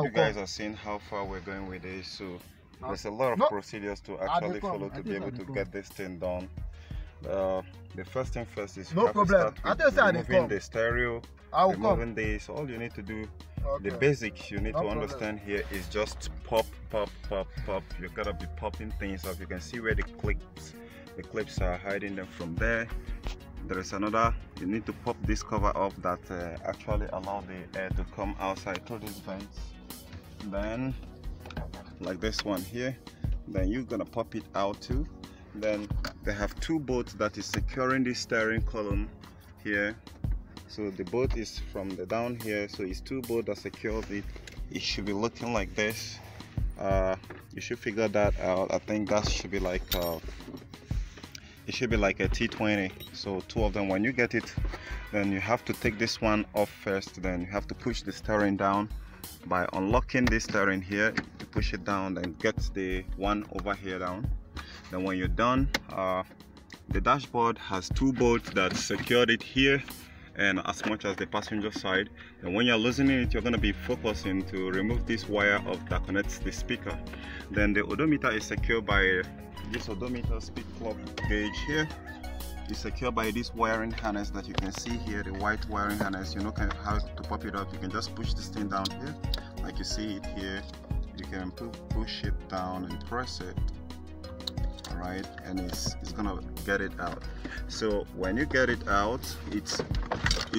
you guys are seeing how far we're going with this, so there's a lot of procedures to actually follow to be able to get this thing done. The first thing first is you have to start with removing the stereo, removing this. All you need to do, the basics you need to understand here is just pop. You gotta be popping things up. You can see where the clips are, hiding them from there. There is another, you need to pop this cover up that actually allow the air to come outside through these vents. Then like this one here, then you're gonna pop it out too. Then they have two bolts that is securing the steering column here. So the bolt is from the down here, so it's two bolts that secure it. It should be looking like this. You should figure that out. I think that should be like it should be like a T20, so two of them. When you get it, then you have to take this one off first, then you have to push the steering down by unlocking this steering here. You push it down, then get the one over here down. Then when you're done, the dashboard has two bolts that secured it here and as much as the passenger side. And when you're loosening it, you're going to be focusing to remove this wire that connects the speaker. Then the odometer is secured by this odometer speed clock gauge here. It's secured by this wiring harness that you can see here, the white wiring harness. You know how to pop it up. You can just push this thing down here like you see it here. You can push it down and press it, all right, and it's gonna get it out. So when you get it out, it's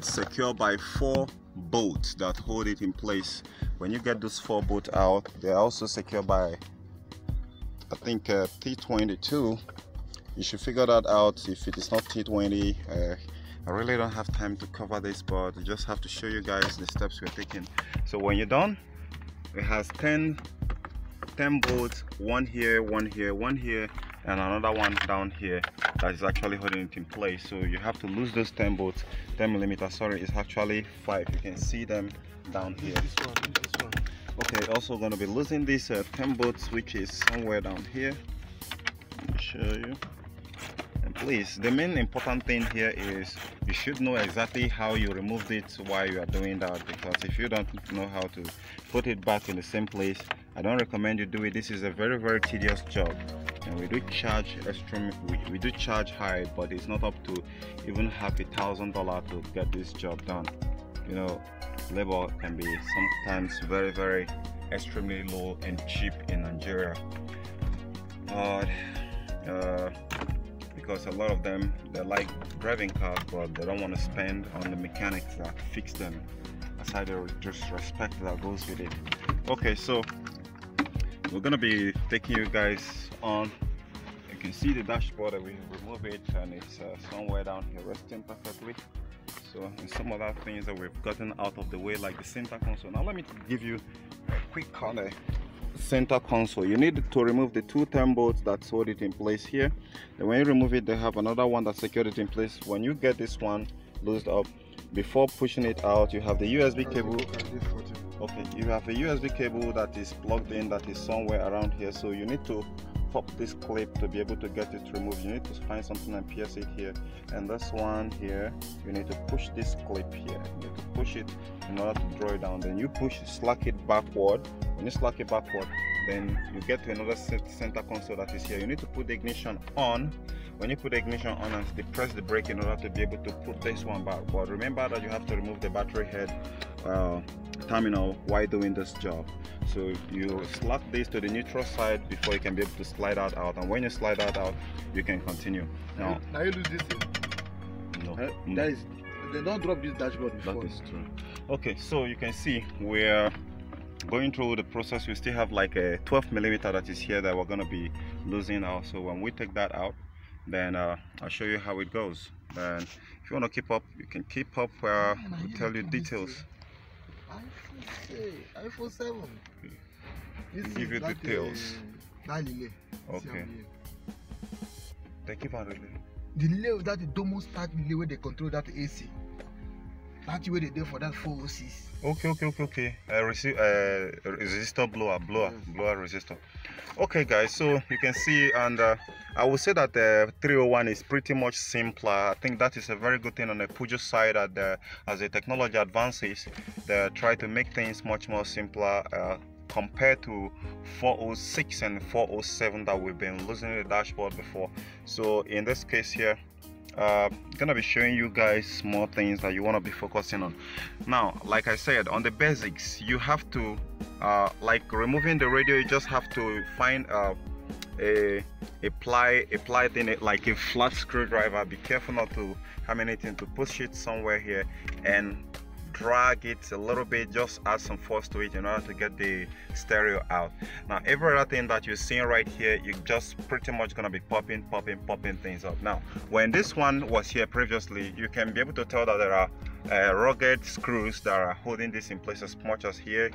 secured by 4 bolts that hold it in place. When you get those 4 bolts out, they're also secured by, I think, T22. You should figure that out if it is not T20. I really don't have time to cover this, but I just have to show you guys the steps we're taking. So when you're done, it has 10 bolts, one here, one here, one here, and another one down here that is actually holding it in place. So you have to lose those 10 bolts. 10 millimeters, sorry, it's actually 5. You can see them down here. This one. Okay, also going to be losing this 10 bolts, which is somewhere down here. Let me show you. And please, the main important thing here is you should know exactly how you removed it while you are doing that, because if you don't know how to put it back in the same place, I don't recommend you do it. This is a very, very tedious job, and we do charge we do charge high, but it's not up to even $1,000 to get this job done. You know, labor can be sometimes very, very extremely low and cheap in Nigeria. Because a lot of them, they like driving cars, but they don't want to spend on the mechanics that fix them, aside the disrespect that goes with it. Okay, so we're gonna be taking you guys on. You can see the dashboard, we remove it, and it's somewhere down here resting perfectly. So, and some other things that we've gotten out of the way, like the center console. Now let me give you a quick corner. Center console, you need to remove the 2 10 bolts that hold it in place here. And when you remove it, they have another one that secured it in place. When you get this one loosed up, before pushing it out, you have the USB cable. Okay, you have a USB cable that is plugged in, that is somewhere around here. So you need to pop this clip to be able to get it removed. You need to find something and pierce it here. And this one here, you need to push this clip here. You need to push it in order to draw it down. Then you slack it backward. When you slack it backward, then you get to another center console that is here. You need to put the ignition on. When you put the ignition on and press the brake in order to be able to put this one back. But remember that you have to remove the battery head terminal while doing this job. So you slack this to the neutral side before you can be able to slide that out. And when you slide that out, you can continue. Now you lose this thing. No. That is, they don't drop this dashboard before. That is true. Okay, so you can see we're going through the process. We still have like a 12 millimeter that is here that we're going to be losing out. So when we take that out, then I'll show you how it goes. Then if you want to keep up, you can keep up where we tell you details. iPhone 7. Give you details. Okay. They keep on relay. The relay of that, the thermostat relay where they control that AC. That's where they did for that 406. Okay. Resistor blower resistor. Okay, guys, so you can see, and I would say that the 301 is pretty much simpler. I think that is a very good thing on the Peugeot side, that as the technology advances, they try to make things much more simpler compared to 406 and 407 that we've been losing the dashboard before. So in this case here, gonna be showing you guys more things that you want to be focusing on. Now, like I said, on the basics, you have to like removing the radio, you just have to find a ply thing, like a flat screwdriver. Be careful not to have anything to push it somewhere here, and drag it a little bit, just add some force to it in order to get the stereo out. Now, every other thing that you're seeing right here, you're just pretty much gonna be popping things up. Now, when this one was here previously, you can be able to tell that there are rugged screws that are holding this in place, as much as here.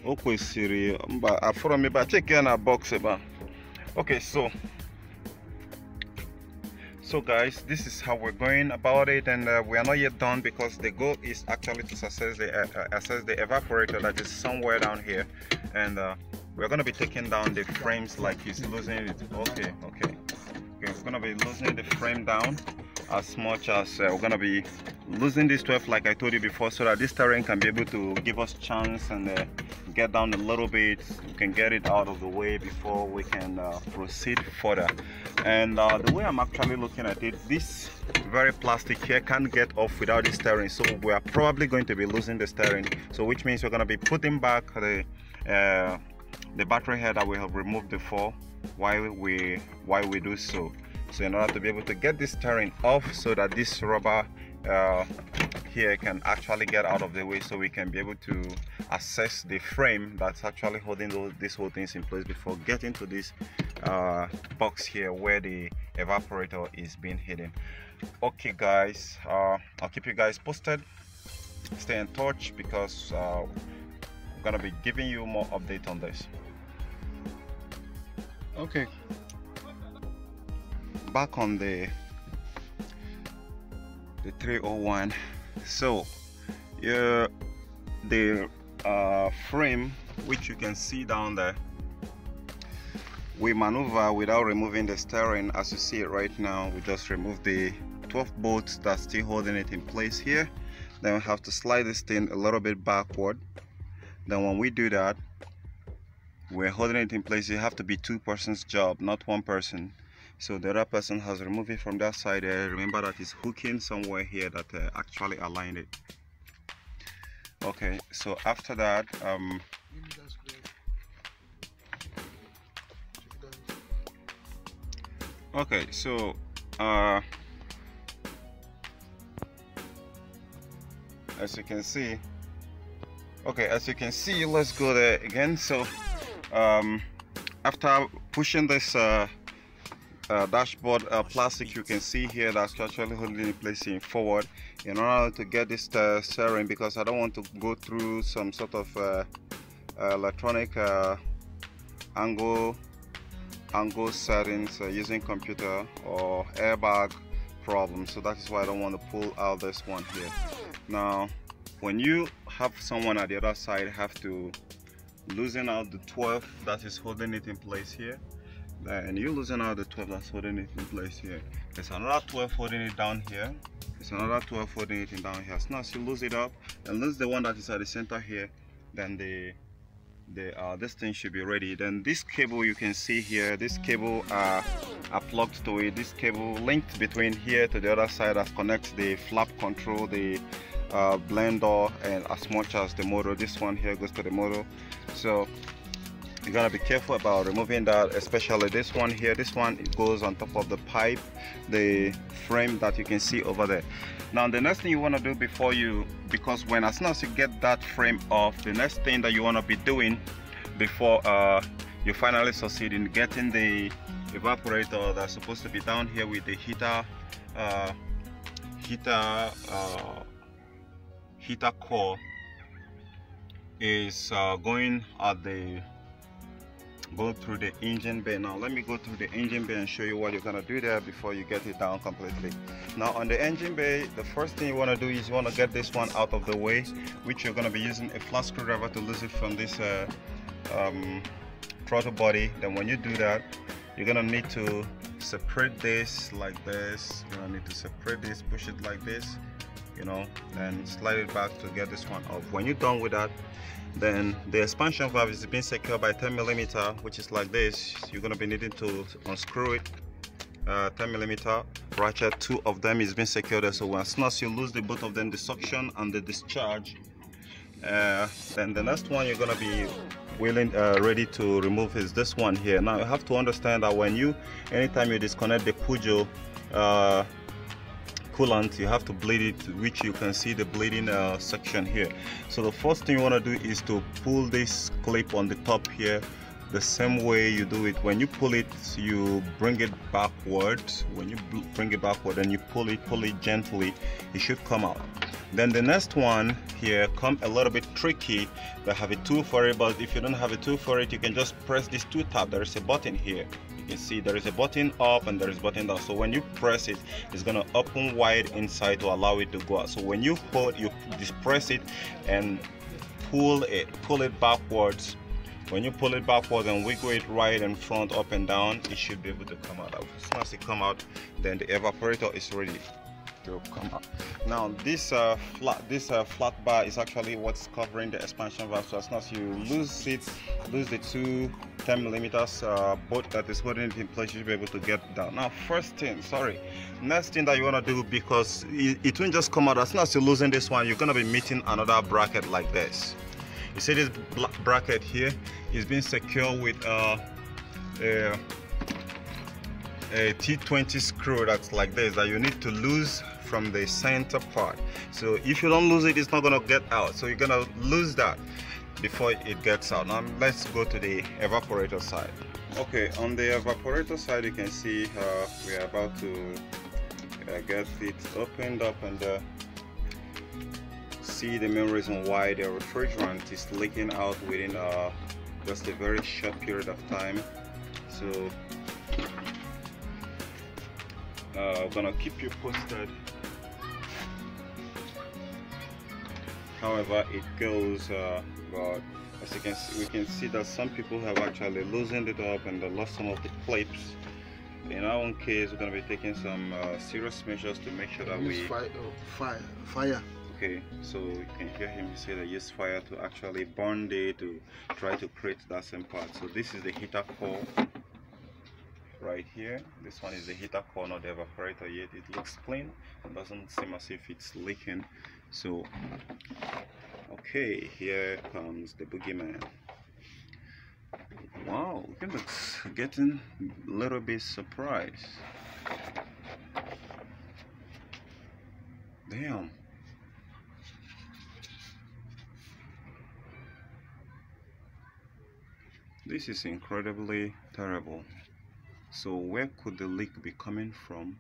Okay, Siri, but I follow me, but check in a box about. Okay, so guys, this is how we're going about it, and we are not yet done, because the goal is actually to assess the evaporator that is somewhere down here, and we're going to be taking down the frames like he's losing it. Okay, we're going to be loosening the frame down as much as we're going to be losing this 12, like I told you before, so that this terrain can be able to give us chance and get down a little bit. We can get it out of the way before we can proceed further. And the way I'm actually looking at it, this very plastic here can't get off without the steering, so we are probably going to be losing the steering, so which means we're going to be putting back the battery head that we have removed before while we do so. So in order to be able to get this steering off, so that this rubber here can actually get out of the way, so we can be able to assess the frame that's actually holding these whole things in place before getting to this box here where the evaporator is being hidden. Okay, guys, I'll keep you guys posted. Stay in touch, because I'm gonna be giving you more update on this. Okay, back on the 301. So the frame, which you can see down there, we maneuver without removing the steering. As you see it right now, we just remove the 12 bolts that's still holding it in place here. Then we have to slide this thing a little bit backward. Then when we do that, we're holding it in place. It have to be two persons job, not one person. So the other person has removed it from that side. Remember that it's hooking somewhere here that actually aligned it. Okay, so after that, okay, so as you can see, let's go there again. So after pushing this dashboard plastic, you can see here that's actually holding in place in forward, in order to get this steering, because I don't want to go through some sort of electronic angle settings using computer or airbag problem. So that is why I don't want to pull out this one here. Now, when you have someone at the other side, have to loosen out the 12 that is holding it in place here. And you loosen out the 12 that's holding it in place here. There's another 12 holding it down here. There's another 12 holding it down here. So now as you lose it up and lose the one that is at the center here, then this thing should be ready. Then this cable you can see here, this cable are plugged to it. This cable linked between here to the other side that connects the flap control, the blender, and as much as the motor. This one here goes to the motor. So you gotta be careful about removing that, especially this one here. This one, it goes on top of the pipe, the frame that you can see over there. Now the next thing you want to do before you, because as soon as you get that frame off, the next thing that you want to be doing before you finally succeed in getting the evaporator that's supposed to be down here with the heater core, is going at the go through the engine bay. Now let me go through the engine bay and show you what you're gonna do there before you get it down completely. Now on the engine bay, the first thing you want to do is you want to get this one out of the way, which you're going to be using a flat screwdriver to loose it from this throttle body. Then when you do that, you're going to need to separate this like this. You're going to need to separate this, push it like this, you know, and slide it back to get this one off. When you're done with that, then the expansion valve is being secured by 10mm, which is like this. You're going to be needing to unscrew it. 10mm ratchet, 2 of them is being secured there, so as soon as you lose the both of them, the suction and the discharge, then the next one you're going to be ready to remove is this one here. Now you have to understand that anytime you disconnect the Peugeot coolant, you have to bleed it, which you can see the bleeding section here. So the first thing you want to do is to pull this clip on the top here the same way you do it. When you pull it, you bring it backwards. When you bring it backward and you pull it gently, it should come out. Then the next one here come a little bit tricky. They have a tool for it, but if you don't have a tool for it, you can just press this 2 tab. There is a button here. You can see there is a button up and there is a button down. So when you press it, it's gonna open wide inside to allow it to go out. So when you hold, you just press it and pull it backwards. When you pull it backwards and wiggle it right and front, up and down, it should be able to come out. As soon as it come out, then the evaporator is ready to come out. Now this flat bar is actually what's covering the expansion valve. So as soon as you lose the 2 10mm bolt that is holding it in place, you should be able to get down. Now next thing that you want to do, because it won't just come out. As soon as you're losing this one, you're going to be meeting another bracket like this. You see this bracket here is being secured with a T20 screw that's like this, that you need to lose from the center part. So if you don't lose it, it's not going to get out. So you're going to lose that before it gets out. Now let's go to the evaporator side. Okay, on the evaporator side, you can see we are about to get it opened up and see the main reason why the refrigerant is leaking out within just a very short period of time. So I'm gonna keep you posted however it goes, but as you can see, we can see that some people have actually loosened it up and lost some of the clips. In our own case, we're going to be taking some serious measures to make sure that we fire. Okay, so you can hear him say that use fire to actually burn to try to create that same part. So this is the heater core right here. This one is the heater core, not the evaporator yet. It looks clean. It doesn't seem as if it's leaking. So okay, here comes the boogeyman. Wow, it looks getting a little bit surprised. Damn. This is incredibly terrible. So where could the leak be coming from?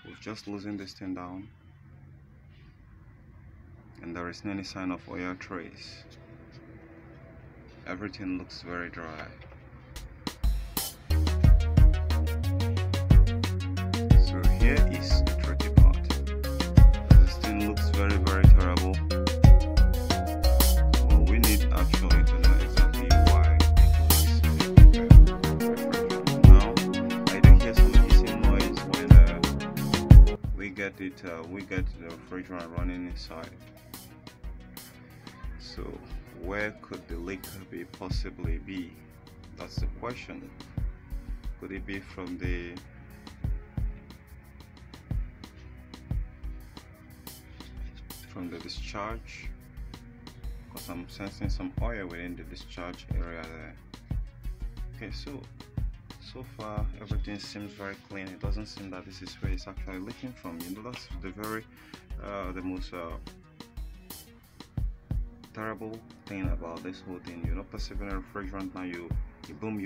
We've just loosened this thing down and there isn't any sign of oil trace. Everything looks very dry. So here is the tricky part. This thing looks very, very terrible. What we need actually to know exactly why it leaks. Now, I do hear some hissing noise when we get the refrigerant running inside. So where could the leak possibly be? That's the question. Could it be from the discharge? Because I'm sensing some oil within the discharge area there. Okay, so far everything seems very clean. It doesn't seem that this is where it's actually leaking from. You know, that's the most terrible thing about this whole thing. You're not perceiving a refrigerant now. You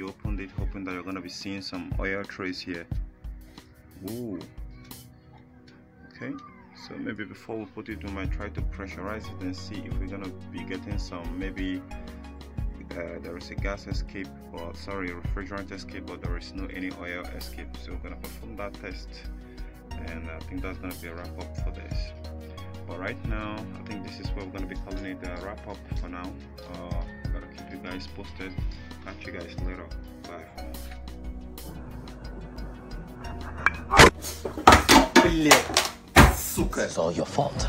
opened it hoping that you're going to be seeing some oil trace here. Ooh. Okay, so maybe before we put it, we might try to pressurize it and see if we're going to be getting some maybe there is a gas escape, or sorry, refrigerant escape, but there is no any oil escape. So we're gonna perform that test, and I think that's gonna be a wrap up for this. But right now, I think this is where we're gonna be calling it a wrap up for now. I'm gonna keep you guys posted. Catch you guys later. Bye for now. It's all your fault.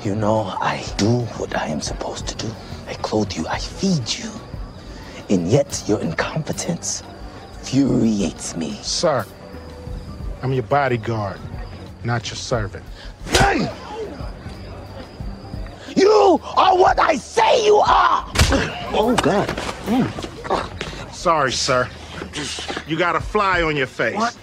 You know, I do what I am supposed to do. I clothe you, I feed you. And yet your incompetence infuriates me. Sir, I'm your bodyguard, not your servant. Hey! You are what I say you are! Oh, God. Sorry, sir. You got a fly on your face. What?